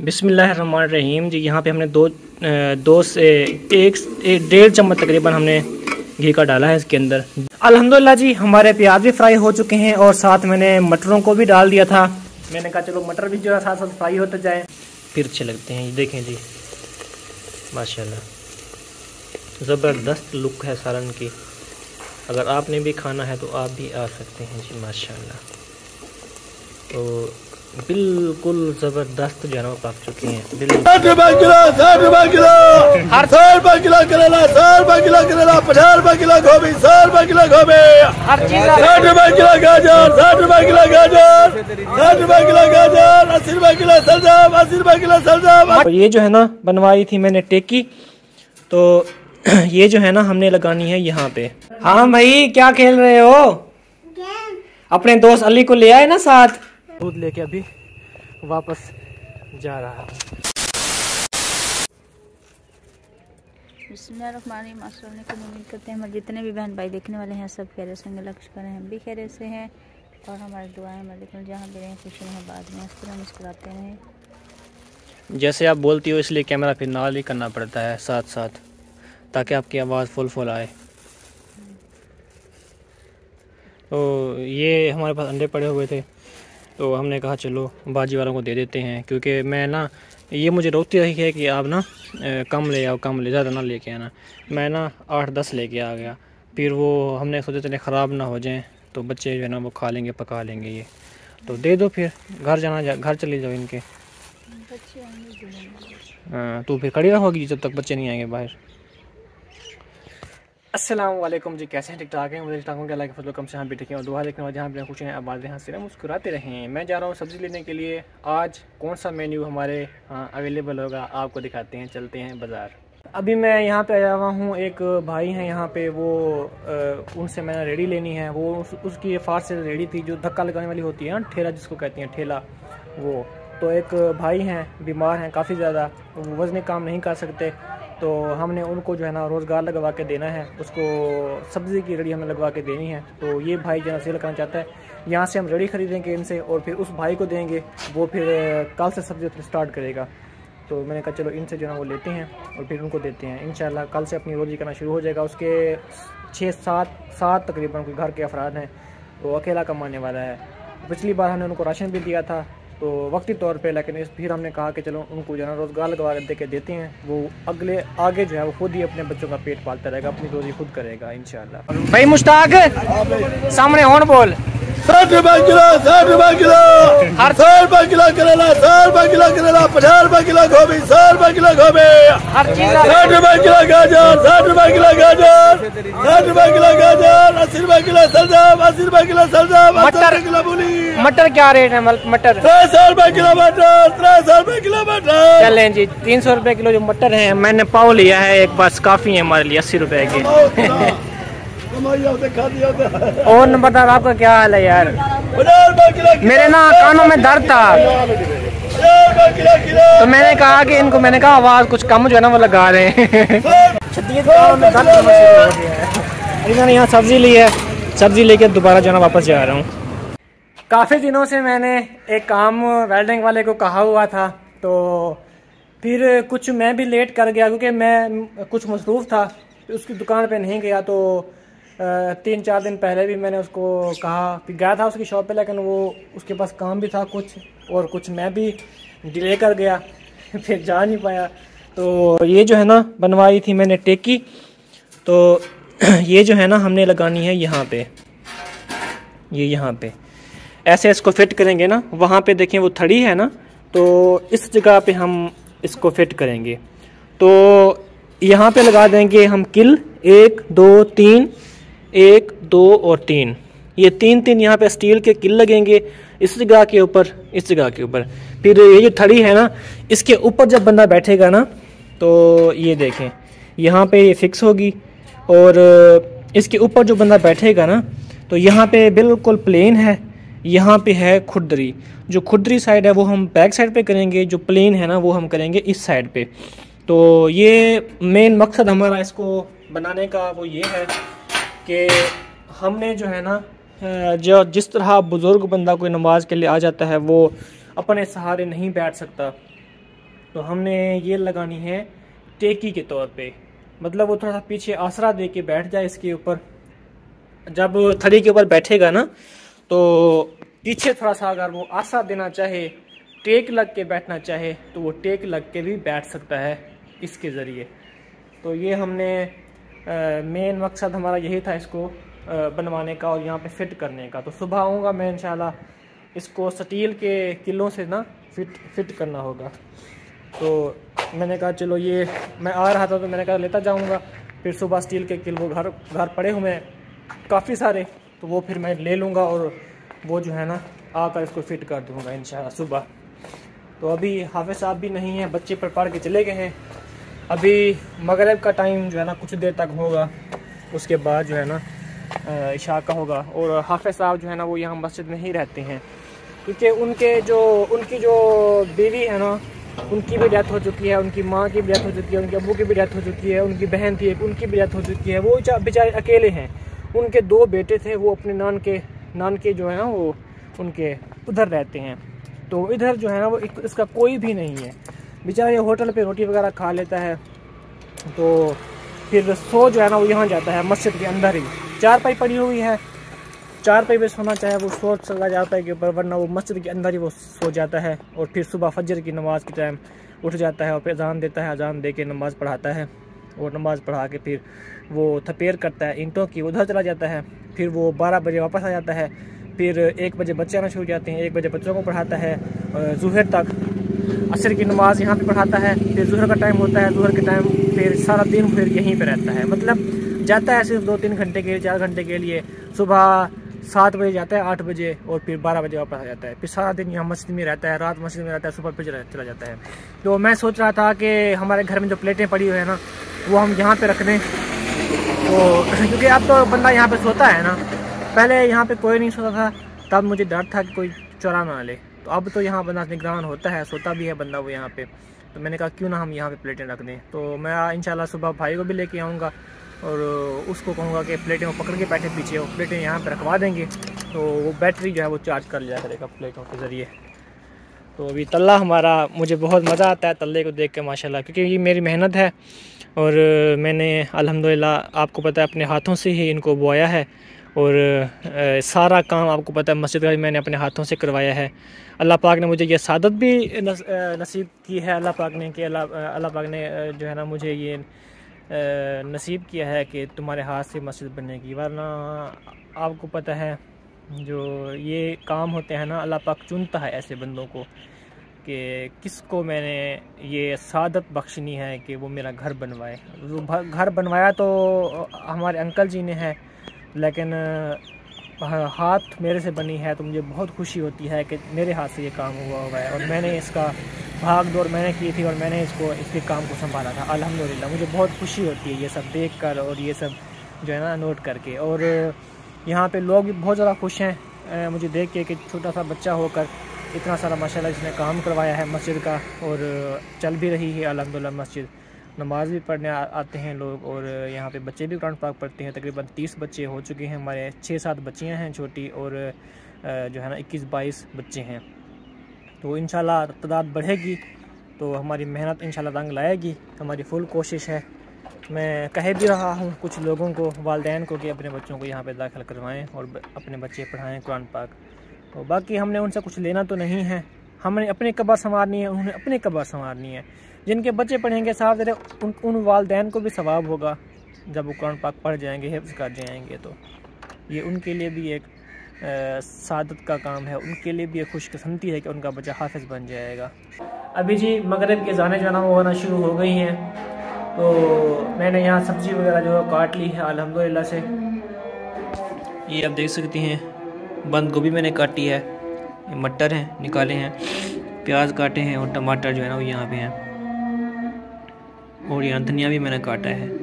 बिस्मिल्लाहिर्रहमानिर्रहीम जी। यहाँ पे हमने दो से एक 1.5 चम्मच तकरीबन हमने घी का डाला है इसके अंदर। अल्हम्दुलिल्लाह जी हमारे प्याज भी फ्राई हो चुके हैं और साथ मैंने मटरों को भी डाल दिया था। मैंने कहा चलो मटर भी जो है साथ साथ फ्राई होते जाएँ, फिर अच्छे लगते हैं। ये देखें जी माशाल्लाह ज़बरदस्त लुक है सालन की। अगर आपने भी खाना है तो आप भी आ सकते हैं जी माशाल्लाह। तो बिल्कुल ज़बरदस्त जो है ना पक चुके हैं। 60 रुपए किलो, 60 रुपए किलो, 100 रुपए किलो करेला, 100 रुपए किलो करेला, 50 रुपए किलो गोभी, 100 रुपए किलो गोभी, 60 रुपए किलो गाजर, 60 रुपए किलो गाजर, 60 रुपए किलो गाजर, 80 रुपए किलो सलजम, 80 रुपए किलो सलजम। ये जो है ना बनवाई थी मैंने टेकी, तो ये जो है ना हमने लगानी है यहाँ पे। हाँ भाई क्या खेल रहे हो? अपने दोस्त अली को ले आए ना साथ। दूध लेके अभी वापस जा रहा है। बिस्मिल्लाहिर्रहमानिर्रहीम। उम्मीद करते हैं हमारे जितने भी बहन भाई देखने वाले हैं सब खैरियत से होंगे। लक्ष्य करें हम भी खैरियत से हैं और हमारी दुआएं हमारे जहाँ भी रहें खुश रहें, बाद में इस तरह मुस्कुराते रहें। जैसे आप बोलती हो इसलिए कैमरा फिर नाल ही करना पड़ता है साथ साथ, ताकि आपकी आवाज़ फुल आए। तो ये हमारे पास अंडे पड़े हुए थे तो हमने कहा चलो बाजी वालों को दे देते हैं, क्योंकि मैं ना ये मुझे रोकती रही है कि आप ना कम ले आओ, कम ले, ज़्यादा ना लेके आना। मैं ना 8-10 लेके आ गया, फिर वो हमने सोचा चले ख़राब ना हो जाएं तो बच्चे जो है ना वो खा लेंगे, पका लेंगे। ये तो दे दो, फिर घर जाना, घर चले जाओ इनके। हाँ तो फिर खड़ी रहोगी जब तक बच्चे नहीं आएंगे बाहर। अस्सलाम वालेकुम जी, कैसे हैं? ठीक ठाक हैं? मुझे ठीक ठाक हूँ कि अल्लाह के फजल कम से हम भी ठीक हैं और दुआ देखने वाले जहाँ भी खुश हैं आबाद यहाँ से मुस्कुराते रहें। मैं जा रहा हूँ सब्ज़ी लेने के लिए। आज कौन सा मेन्यू हमारे यहाँ अवेलेबल होगा आपको दिखाते हैं, चलते हैं बाज़ार। अभी मैं यहाँ पे आया हुआ हूँ, एक भाई हैं यहाँ पे, वो उनसे मैंने रेडी लेनी है। वो उसकी फार से रेडी थी जो धक्का लगाने वाली होती है ना, ठेला जिसको कहते हैं, ठेला। वो तो एक भाई हैं, बीमार हैं काफ़ी ज़्यादा, वज़न काम नहीं कर सकते, तो हमने उनको जो है ना रोज़गार लगवा के देना है। उसको सब्ज़ी की रेडी हमें लगवा के देनी है। तो ये भाई जो है सेल करना चाहता है, यहाँ से हम रेडी ख़रीदेंगे इनसे और फिर उस भाई को देंगे, वो फिर कल से सब्ज़ी स्टार्ट करेगा। तो मैंने कहा चलो इनसे जो है वो लेते हैं और फिर उनको देते हैं। इंशाल्लाह कल से अपनी रोज़ी करना शुरू हो जाएगा। उसके 6-7 तकरीबन कोई घर के अफराद हैं, तो अकेला कमाने वाला है। पिछली बार हमने उनको राशन भी दिया था तो वक्ती तौर पे, लेकिन फिर हमने कहा कि चलो उनको जो है रोज़गार लगवा दे के देते हैं। वो आगे जो है वो खुद ही अपने बच्चों का पेट पालता रहेगा, अपनी रोज़ी खुद करेगा इंशाल्लाह। भाई मुश्ताक सामने और बोल। 60 रुपए किलो, 60 रुपए किलो, 100 रुपए किलो करेला, 100 रुपए किलो करेला, 50 रुपए किलो गोभी, 100 रुपए किलो गोभी, 60 रुपए किलो गाजर, 60 रुपए किलो गाजर, 60 रुपए किलो गाजर, 80 रुपए किलो सलजम, 80 रुपए किलो सलजम, 80 रुपए किलो मूली। मटर क्या रेट है? मटर 300 रुपए किलो मटर, 300 रुपए किलो मटर। चलें जी, 300 रुपए किलो जो मटर है। मैंने पाव लिया है एक, बस काफ़ी है हमारे लिए, 80 रुपए के। और नंबरदार आपका क्या हाल है यार? मेरे ना कानों में दर्द था तो मैंने कहा कि इनको, मैंने कहा आवाज़ कुछ कम जो है ना वो लगा रहे हैं। मैंने यहाँ सब्ज़ी ली है, सब्ज़ी लेके दोबारा जो है ना वापस जा रहा हूँ। काफ़ी दिनों से मैंने एक काम वेल्डिंग वाले को कहा हुआ था, तो फिर कुछ मैं भी लेट कर गया क्योंकि मैं कुछ मसरूफ़ था, उसकी दुकान पे नहीं गया। तो 3-4 दिन पहले भी मैंने उसको कहा कि गया था उसकी शॉप पे, लेकिन वो उसके पास काम भी था कुछ, और कुछ मैं भी डिले कर गया फिर जा नहीं पाया। तो ये जो है ना बनवाई थी मैंने टेकी, तो ये जो है ना हमने लगानी है यहाँ पे। ये यहाँ पे ऐसे इसको फिट करेंगे ना, वहाँ पे देखें वो थड़ी है ना, तो इस जगह पे हम इसको फिट करेंगे। तो यहाँ पे लगा देंगे हम किल 1 2 3, 1 2 और 3, ये 3 यहाँ पे स्टील के किल लगेंगे इस जगह के ऊपर, इस जगह के ऊपर। फिर ये जो थड़ी है ना, इसके ऊपर जब बंदा बैठेगा ना, तो ये देखें यहाँ पे ये फिक्स होगी, और इसके ऊपर जो बंदा बैठेगा ना, तो यहाँ पे बिल्कुल प्लेन है, यहाँ पे है खुरदरी। जो खुरदरी साइड है वो हम बैक साइड पे करेंगे, जो प्लेन है ना वो हम करेंगे इस साइड पे। तो ये मेन मकसद हमारा इसको बनाने का वो ये है कि हमने जो है ना, जो जिस तरह बुज़ुर्ग बंदा कोई नमाज के लिए आ जाता है वो अपने सहारे नहीं बैठ सकता, तो हमने ये लगानी है टेकी के तौर पे, मतलब वो थोड़ा सा पीछे आसरा दे के बैठ जाए इसके ऊपर। जब थड़ी के ऊपर बैठेगा ना तो पीछे थोड़ा सा अगर वो आसरा देना चाहे, टेक लग के बैठना चाहे, तो वो टेक लग के भी बैठ सकता है इसके ज़रिए। तो ये हमने मेन मकसद हमारा यही था इसको बनवाने का और यहाँ पे फिट करने का। तो सुबह आऊँगा मैं इंशाल्लाह, इसको स्टील के किलों से ना फिट करना होगा। तो मैंने कहा चलो ये मैं आ रहा था तो मैंने कहा लेता जाऊँगा, फिर सुबह स्टील के किलो घर पड़े हुए हैं काफ़ी सारे, तो वो फिर मैं ले लूँगा और वो जो है ना आकर इसको फिट कर दूँगा इंशाल्लाह सुबह। तो अभी हाफिज़ साहब भी नहीं है, बच्चे पढ़ के चले गए हैं। अभी मगरिब का टाइम जो है ना कुछ देर तक होगा, उसके बाद जो है ना इशा का होगा। और हाफिज़ साहब जो है ना वो यहाँ मस्जिद में ही रहते हैं, क्योंकि उनकी जो बीवी है ना उनकी भी डेथ हो चुकी है, उनकी माँ की भी डेथ हो चुकी है, उनके अब्बू की भी डेथ हो चुकी है, उनकी बहन थी एक, उनकी भी डेथ हो चुकी है। वो बेचारे अकेले हैं। उनके 2 बेटे थे, वो अपने नान के जो है ना वो उनके उधर रहते हैं। तो इधर जो है ना वो इसका कोई भी नहीं है। बेचारा ये होटल पे रोटी वगैरह खा लेता है, तो फिर सो जो है ना वो यहाँ जाता है मस्जिद के अंदर ही। 4 पड़ी हुई है, 4 पे सोना चाहे वो सो चला जाता है के ऊपर, वरना वो मस्जिद के अंदर ही वो सो जाता है। और फिर सुबह फजर की नमाज़ के टाइम उठ जाता है और फिर अजान देता है, अजान दे के नमाज़ पढ़ाता है और नमाज़ पढ़ा के फिर वो थपेर करता है ईंटों की, उधर चला जाता है। फिर वो 12 बजे वापस आ जाता है। फिर 1 बजे बच्चे आना शुरू हो जाते हैं, 1 बजे बच्चों को पढ़ाता है ज़ुहर तक, असर की नमाज़ यहाँ पे पढ़ाता है। फिर ज़ुहर का टाइम होता है, ज़ुहर के टाइम फिर सारा दिन फिर यहीं पे रहता है। मतलब जाता है सिर्फ 2-3 घंटे के 4 घंटे के लिए। सुबह 7 बजे जाता है, 8 बजे, और फिर 12 बजे वापस आ जाता है। फिर सारा दिन यहाँ मस्जिद में रहता है, रात मस्जिद में रहता है, सुबह फिर चला जाता है। तो मैं सोच रहा था कि हमारे घर में जो प्लेटें पड़ी हुई है ना वो हम यहाँ पे रख दें। तो क्योंकि अब तो बंदा यहाँ पे सोता है ना, पहले यहाँ पे कोई नहीं सोता था, तब मुझे डर था कि कोई चुरा ना ले। तो अब तो यहाँ बंदा निगरान होता है, सोता भी है बंदा वो यहाँ पे। तो मैंने कहा क्यों ना हम यहाँ पे प्लेटें रख दें। तो मैं इंशाल्लाह सुबह भाई को भी लेके आऊँगा और उसको कहूँगा कि प्लेटें वो पकड़ के बैठे पीछे, वो प्लेटें यहाँ पे रखवा देंगे, तो वो बैटरी जो है वो चार्ज कर लिया करेगा प्लेटों के ज़रिए। तो अभी तल्ला हमारा, मुझे बहुत मज़ा आता है तल्ले को देख के माशाल्लाह, क्योंकि ये मेरी मेहनत है और मैंने अल्हम्दुलिल्लाह आपको पता है अपने हाथों से ही इनको बोया है। और सारा काम आपको पता है मस्जिद का भी मैंने अपने हाथों से करवाया है। अल्लाह पाक ने मुझे ये सादत भी नसीब की है, अल्लाह पाक ने कि अल्लाह पाक ने जो है ना मुझे ये नसीब किया है कि तुम्हारे हाथ से मस्जिद बनेगी। वरना आपको पता है जो ये काम होते हैं ना, अल्लाह पाक चुनता है ऐसे बंदों को कि किसको मैंने ये सादत बख्शनी है कि वो मेरा घर बनवाए। वो घर बनवाया तो हमारे अंकल जी ने है, लेकिन हाथ मेरे से बनी है, तो मुझे बहुत खुशी होती है कि मेरे हाथ से ये काम हुआ है और मैंने इसका भाग दौड़ मैंने की थी और मैंने इसके काम को संभाला था। अल्हम्दुलिल्लाह मुझे बहुत खुशी होती है ये सब देख कर और ये सब जो है ना नोट करके। और यहाँ पे लोग भी बहुत ज़्यादा खुश हैं मुझे देख के कि छोटा सा बच्चा होकर इतना सारा माशाल्लाह जिसने काम करवाया है मस्जिद का, और चल भी रही है अल्हम्दुलिल्लाह मस्जिद। नमाज भी पढ़ने आते हैं लोग और यहाँ पे बच्चे भी कुरान पाक पढ़ते हैं। तकरीबन 30 बच्चे हो चुके हैं हमारे, 6-7 बच्चियाँ हैं छोटी और जो है ना 21-22 बच्चे हैं। तो इंशाल्लाह तादाद बढ़ेगी तो हमारी मेहनत इंशाल्लाह रंग लाएगी, हमारी फुल कोशिश है। मैं कह भी रहा हूँ कुछ लोगों को, वालिदैन को, कि अपने बच्चों को यहाँ पे दाखिल करवाएं और अपने बच्चे पढ़ाएं कुरान पाक। तो बाकी हमने उनसे कुछ लेना तो नहीं है, हमने अपने कब्र संवारनी है, उन्होंने अपने कब्र संवारनी है। जिनके बच्चे पढ़ेंगे साफ दे उन वालिदैन को भी सवाब होगा जब वो कुरान पाक पढ़ जाएंगे, हिफ्ज़ कर जाएंगे। तो ये उनके लिए भी एक सादत का काम है, उनके लिए भी एक खुशकिस्मती है कि उनका बच्चा हाफिज़ बन जाएगा। अभी जी मगरिब के जाने जाना होना शुरू हो गई हैं, तो मैंने यहाँ सब्ज़ी वगैरह जो काट ली है अल्हम्दुलिल्लाह से। ये आप देख सकती हैं बंद गोभी मैंने काटी है, मटर हैं निकाले हैं, प्याज काटे हैं और टमाटर जो है ना वो यहाँ पे हैं, और यहाँ धनिया भी मैंने काटा है।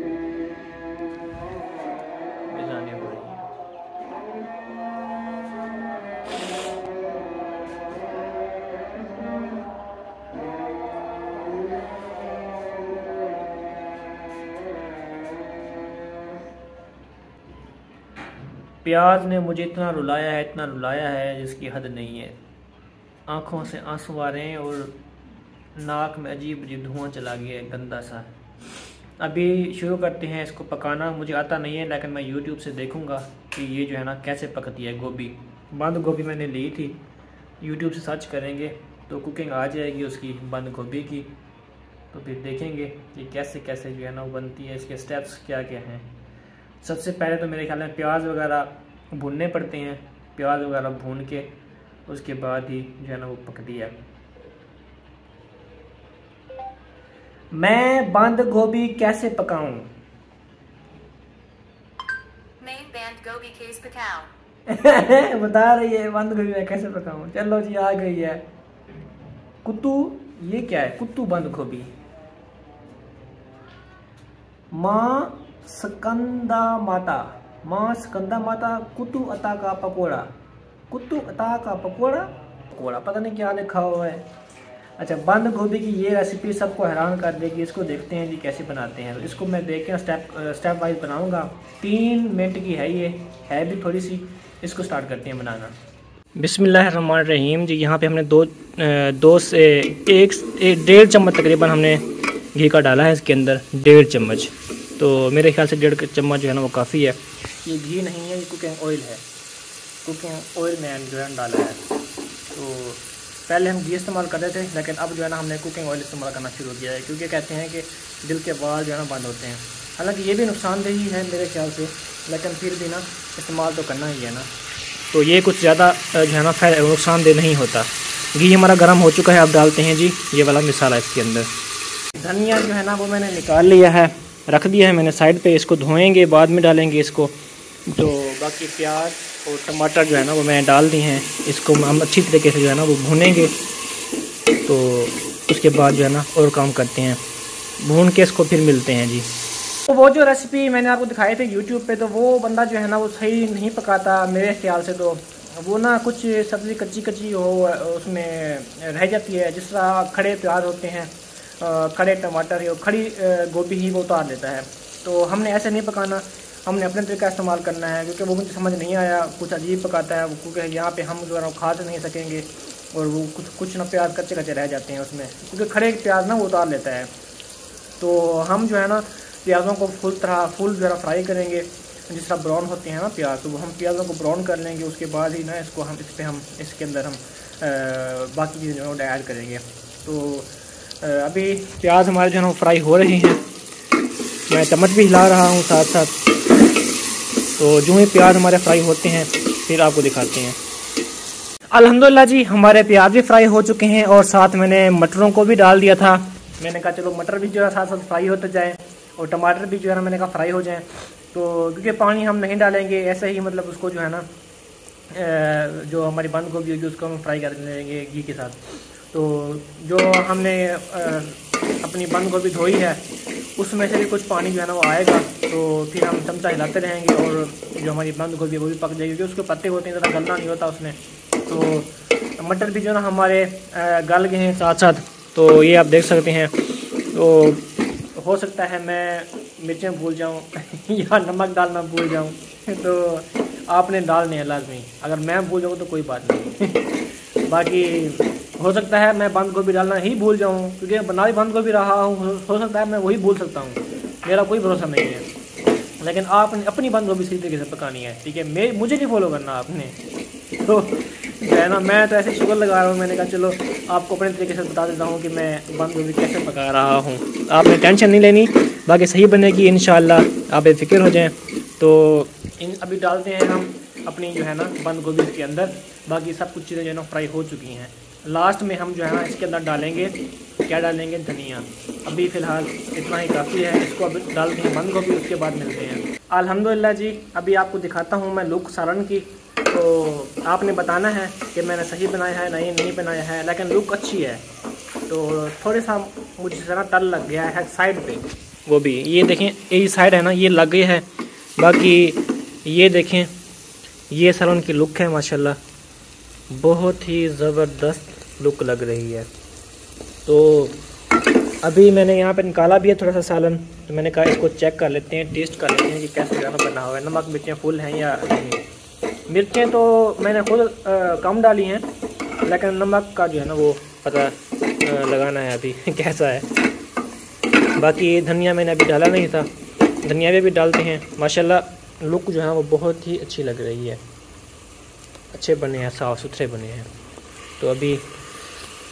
प्याज ने मुझे इतना रुलाया है जिसकी हद नहीं है। आँखों से आंसू आ रहे हैं और नाक में अजीब अजीब धुआं चला गया है, गंदा सा। अभी शुरू करते हैं इसको पकाना। मुझे आता नहीं है, लेकिन मैं यूट्यूब से देखूंगा कि ये जो है ना कैसे पकती है गोभी। बंद गोभी मैंने ली थी, यूट्यूब से सर्च करेंगे तो कुकिंग आ जाएगी उसकी, बंद गोभी की। तो फिर देखेंगे कि कैसे कैसे जो है ना वो बनती है, इसके स्टेप्स क्या क्या हैं। सबसे पहले तो मेरे ख्याल में प्याज वगैरह भूनने पड़ते हैं, प्याज वगैरह भून के उसके बाद ही जो है ना वो पकती है। मैं बंद गोभी कैसे पकाऊं? बता रही है बंद गोभी मैं कैसे पकाऊं। चलो जी आ गई है कुत्तू। ये क्या है? कुत्तू बंद गोभी। माँ स्कंदा माता, माँ स्कंदा माता कुत्तू अता का पकोड़ा, कुत्तू अता का पकोड़ा, पकोड़ा पता नहीं क्या लिखा हुआ है। अच्छा, बंद गोभी की ये रेसिपी सबको हैरान कर देगी। इसको देखते हैं जी कैसे बनाते हैं। तो इसको मैं देख के स्टेप वाइज बनाऊंगा। 3 मिनट की है, ये है भी थोड़ी सी। इसको स्टार्ट करते हैं बनाना। बिस्मिल्लाहिर्रहमानिर्रहीम जी। यहाँ पे हमने 2 से 1.5 चम्मच तकरीबन हमने घी का डाला है इसके अंदर, 1.5 चम्मच। तो मेरे ख्याल से 1.5 चम्मच जो है ना वो काफ़ी है। ये घी नहीं है, ये कुकिंग ऑयल है। कुकिंग ऑयल में जो है डाला है। तो पहले हम घी इस्तेमाल कर रहे थे, लेकिन अब जो है ना हमने कुकिंग ऑयल इस्तेमाल करना शुरू किया है, क्योंकि कहते हैं कि दिल के बाल जो है ना बंद होते हैं। हालांकि ये भी नुकसानदेह ही है मेरे ख्याल से, लेकिन फिर भी ना इस्तेमाल तो करना ही है ना। तो ये कुछ ज़्यादा जो है ना नुकसानदेह नहीं होता। घी हमारा गर्म हो चुका है, अब डालते हैं जी ये वाला मिसाला इसके अंदर। धनिया जो है ना वो मैंने निकाल लिया है, रख दिया है मैंने साइड पे। इसको धोएंगे, बाद में डालेंगे इसको। तो बाकी प्याज और टमाटर जो है ना वो मैंने डाल दिए हैं। इसको हम अच्छी तरीके से जो है ना वो भूनेंगे। तो उसके बाद जो है ना और काम करते हैं, भून के इसको फिर मिलते हैं जी। तो वो जो रेसिपी मैंने आपको दिखाई थी यूट्यूब पे, तो वो बंदा जो है ना वो सही नहीं पकाता मेरे ख्याल से। तो वो ना कुछ सब्ज़ी कच्ची कच्ची हो उसमें रह जाती है। जिस तरह खड़े प्याज होते हैं, खड़े टमाटर या खड़ी गोभी ही वो उतार लेता है। तो हमने ऐसे नहीं पकाना, हमने अपने तरीका इस्तेमाल करना है। क्योंकि वो मुझे समझ नहीं आया, कुछ अजीब पकाता है, क्योंकि यहाँ पे हम जो है ना खा तो नहीं सकेंगे। और वो कुछ ना प्याज कच्चे कच्चे रह जाते हैं उसमें, क्योंकि खड़े प्याज ना वो उतार लेता है। तो हम जो है ना प्याज़ों को फुल जो है ना फ्राई करेंगे। जिस तरह ब्राउन होते हैं ना प्याज, तो वो हम प्याज़ों को ब्राउन कर लेंगे। उसके बाद ही ना इसको हम इसके अंदर हम बाकी चीज़ें जो है ऐड करेंगे। तो अभी प्याज हमारे जो है ना फ्राई हो रही हैं। मैं चम्मच भी हिला रहा हूँ साथ साथ। तो जो ही प्याज हमारे फ्राई होते हैं फिर आपको दिखाते हैं। अल्हम्दुलिल्लाह जी हमारे प्याज भी फ्राई हो चुके हैं, और साथ मैंने मटरों को भी डाल दिया था। मैंने कहा चलो मटर भी जो है साथ साथ फ्राई होते जाएँ, और टमाटर भी जो है ना मैंने कहा फ्राई हो जाएँ। तो क्योंकि पानी हम नहीं डालेंगे, ऐसे ही मतलब उसको जो है ना जो हमारी बंद गोभी होगी उसको हम फ्राई कर लेंगे घी के साथ। तो जो हमने अपनी बंद गोभी धोई है उसमें से भी कुछ पानी जो है ना वो आएगा। तो फिर हम चमचा हिलाते रहेंगे, और जो हमारी बंद गोभी है वो भी पक जाएगी, क्योंकि उसके पत्ते होते हैं, ज़्यादा गलना नहीं होता उसमें। तो मटर भी जो ना हमारे गल गए हैं साथ साथ। तो ये आप देख सकते हैं। तो हो सकता है मैं मिर्चें भूल जाऊँ या नमक डालना भूल जाऊँ, तो आपने डालने हैं लाजमी। अगर मैं भूल जाऊँ तो कोई बात नहीं बाकी हो सकता है मैं बंद गोभी डालना ही भूल जाऊँ, क्योंकि बना भी बंद गोभी रहा हूँ। हो सकता है मैं वही भूल सकता हूँ, मेरा कोई भरोसा नहीं है। लेकिन आपने अपनी बंद गोभी सही तरीके से पकानी है, ठीक है। मुझे नहीं फॉलो करना आपने। तो जो है ना मैं तो ऐसे शुगर लगा रहा हूँ। मैंने कहा चलो आपको अपने तरीके से बता देता हूँ कि मैं बंद गोभी कैसे पका रहा हूँ। आपने टेंशन नहीं लेनी, बाकी सही बनेगी इंशाल्लाह, आप बेफिक्र हो जाएं। तो अभी डालते हैं हम अपनी जो है ना बंद गोभी के अंदर। बाकी सब कुछ चीज़ें जो है ना फ्राई हो चुकी हैं। लास्ट में हम जो है ना इसके अंदर डालेंगे, क्या डालेंगे, धनिया। अभी फ़िलहाल इतना ही काफ़ी है। इसको अभी डालते हैं बंद गोभी, उसके बाद मिलते हैं। अल्हम्दुलिल्लाह जी अभी आपको दिखाता हूँ मैं लुक सालन की। तो आपने बताना है कि मैंने सही बनाया है नहीं बनाया है, लेकिन लुक अच्छी है। तो थोड़ा सा मुझे ज़रा तल लग गया है साइड पे, वो भी ये देखें, ये साइड है ना ये लग गई है। बाकी ये देखें, ये सालन की लुक है माशाल्लाह, बहुत ही ज़बरदस्त लुक लग रही है। तो अभी मैंने यहाँ पे निकाला भी है थोड़ा सा सालन। तो मैंने कहा इसको चेक कर लेते हैं, टेस्ट कर लेते हैं कि कैसे खाना बना हुआ है, नमक मिर्चें फुल हैं या नहीं। मिर्चें तो मैंने खुद कम डाली हैं, लेकिन नमक का जो है ना वो पता लगाना है अभी कैसा है। बाकी धनिया मैंने अभी डाला नहीं था, धनिया भी डालते हैं। माशाल्लाह लुक जो है वो बहुत ही अच्छी लग रही है, अच्छे बने हैं, साफ़ सुथरे बने हैं। तो अभी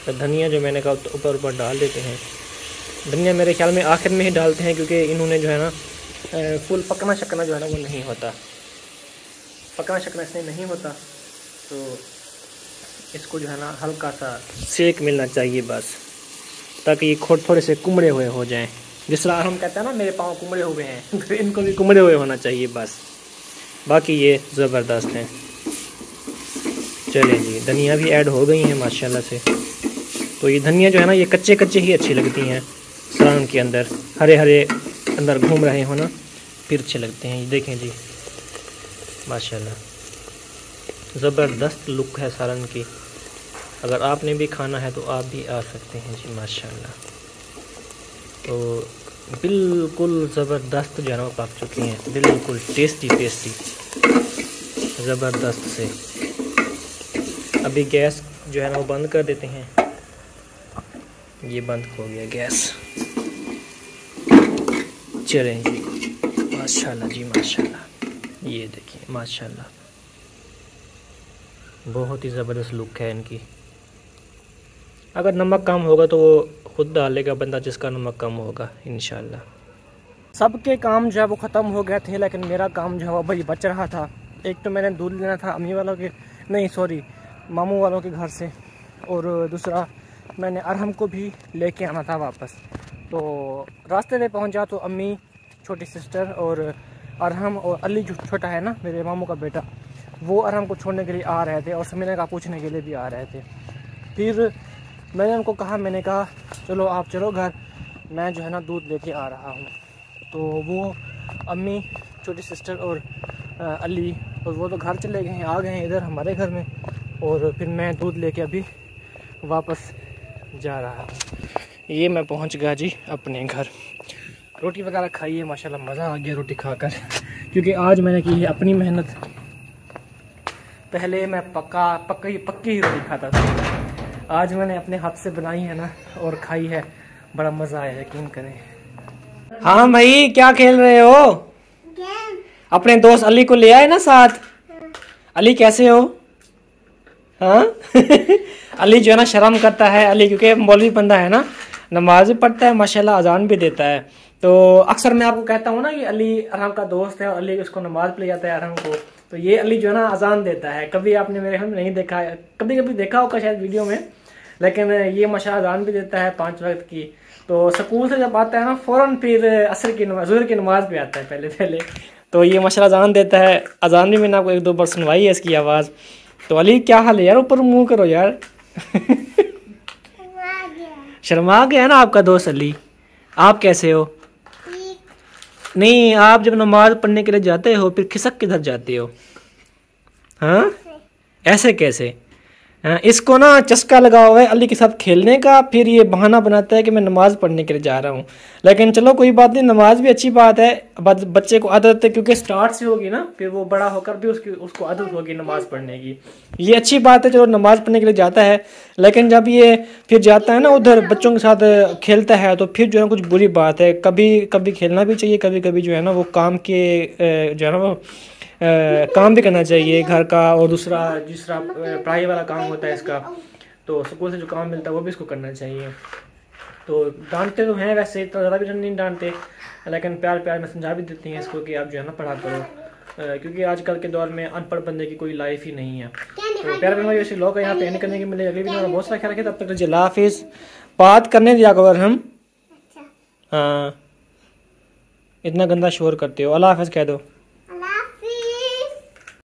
धनिया जो मैंने कहा ऊपर ऊपर डाल देते हैं। धनिया मेरे ख्याल में आखिर में ही डालते हैं, क्योंकि इन्होंने जो है ना फुल पकना शकना जो है ना वो नहीं होता, पकना शकना इसमें नहीं होता। तो इसको जो है ना हल्का सा सेक मिलना चाहिए बस, ताकि ये थोड़े से कुमड़े हुए हो जाएं। जिस तरह हम कहते हैं ना मेरे पाँव कुमड़े हुए हैं, तो इनको भी कुमड़े हुए होना चाहिए बस। बाकी ये ज़बरदस्त हैं। चलें जी, धनिया भी ऐड हो गई हैं माशाल्लाह से। तो ये धनिया जो है ना ये कच्चे कच्चे ही अच्छी लगती हैं, सालन के अंदर हरे हरे अंदर घूम रहे हो ना, फिर अच्छे लगते हैं। ये देखें जी माशाल्लाह ज़बरदस्त लुक है सालन की। अगर आपने भी खाना है तो आप भी आ सकते हैं जी माशाल्लाह। तो बिल्कुल ज़बरदस्त जो है ना वो पक चुकी हैं, बिल्कुल टेस्टी टेस्टी ज़बरदस्त से। अभी गैस जो है ना वो बंद कर देते हैं। ये बंद हो गया गैस। चलें जी माशाल्लाह जी माशाल्लाह। ये देखिए माशाल्लाह बहुत ही ज़बरदस्त लुक है इनकी। अगर नमक कम होगा तो वो खुद डालेगा बंदा, जिसका नमक कम होगा इंशाल्लाह। सबके काम जो है वो ख़त्म हो गए थे, लेकिन मेरा काम जो है वो भाई बच रहा था। एक तो मैंने दूध लेना था अम्मी वालों के, नहीं सॉरी मामू वालों के घर से, और दूसरा मैंने अरहम को भी लेके आना था वापस। तो रास्ते में पहुंचा तो अम्मी, छोटी सिस्टर और अरहम और अली जो छोटा है ना मेरे मामू का बेटा, वो अरहम को छोड़ने के लिए आ रहे थे और समीना का पूछने के लिए भी आ रहे थे। फिर मैंने उनको कहा, मैंने कहा चलो आप चलो घर, मैं जो है ना दूध लेके आ रहा हूँ। तो वो अम्मी, छोटी सिस्टर और अली और वो तो घर चले गए हैं, आ गए हैं इधर हमारे घर में। और फिर मैं दूध लेके अभी वापस जा रहा हूँ। ये मैं पहुँच गया जी अपने घर। रोटी वगैरह खाई है माशाल्लाह, मज़ा आ गया रोटी खाकर, क्योंकि आज मैंने की है अपनी मेहनत। पहले मैं पक्की ही रोटी खाता था, आज मैंने अपने हाथ से बनाई है ना और खाई है, बड़ा मज़ा आया यकीन करें। हाँ भाई क्या खेल रहे हो? अपने दोस्त अली को ले आए ना साथ। अली कैसे हो? हाँ अली जो है ना शर्म करता है अली, क्योंकि मौलवी बंदा है ना, नमाज भी पढ़ता है माशाल्लाह, अजान भी देता है। तो अक्सर मैं आपको कहता हूँ ना कि अली अरहम का दोस्त है और अली उसको नमाज पे ले जाता है अरहम को। तो ये अली जो है ना अजान देता है। कभी आपने मेरे घर में नहीं देखा है, कभी कभी देखा होगा शायद वीडियो में, लेकिन ये माशाल्लाह अजान भी देता है 5 वक्त की। तो स्कूल से जब आता है ना फ़ौरन फिर असर की नमाज, ज़ुहर की नमाज पे आता है पहले। तो ये माशाल्लाह अजान देता है। अजान भी मैंने आपको 1-2 बार सुनवाई है इसकी आवाज़। तो अली क्या हाल है यार, ऊपर मुँह करो यार शर्मा गया ना आपका दोस्त अली। आप कैसे हो? नहीं, आप जब नमाज पढ़ने के लिए जाते हो फिर खिसक किधर जाते हो? हाँ ऐसे कैसे? इसको ना चस्का लगा हुआ है अली के साथ खेलने का, फिर ये बहाना बनाता है कि मैं नमाज पढ़ने के लिए जा रहा हूँ। लेकिन चलो कोई बात नहीं, नमाज भी अच्छी बात है, बच्चे को आदत है, क्योंकि स्टार्ट से होगी ना, फिर वो बड़ा होकर भी उसको आदत होगी नमाज पढ़ने की। ये अच्छी बात है, चलो नमाज पढ़ने के लिए जाता है। लेकिन जब ये फिर जाता है ना उधर बच्चों के साथ खेलता है, तो फिर जो है कुछ बुरी बात है। कभी कभी खेलना भी चाहिए, कभी कभी जो है ना वो काम के जो है ना वो काम भी करना चाहिए घर का, और दूसरा पढ़ाई वाला काम होता है इसका, तो स्कूल से जो काम मिलता है वो भी इसको करना चाहिए। तो डांटते तो हैं वैसे, तो ज़्यादा भी नहीं डांटते, लेकिन प्यार प्यार में समझा भी देती हैं इसको कि आप जो है ना पढ़ा करो, क्योंकि आजकल के दौर में अनपढ़ बंदे की कोई लाइफ ही नहीं है। तो प्यार में वैसे लोग यहाँ पे एंड करने के मिले। अगली वीडियो में बहुत सारा ख्याल रखें, तब तक अल्लाह हाफिज़। बात करने दिया करो हम। हाँ इतना गंदा शोर करते हो। अल्लाह हाफिज़ कह दो।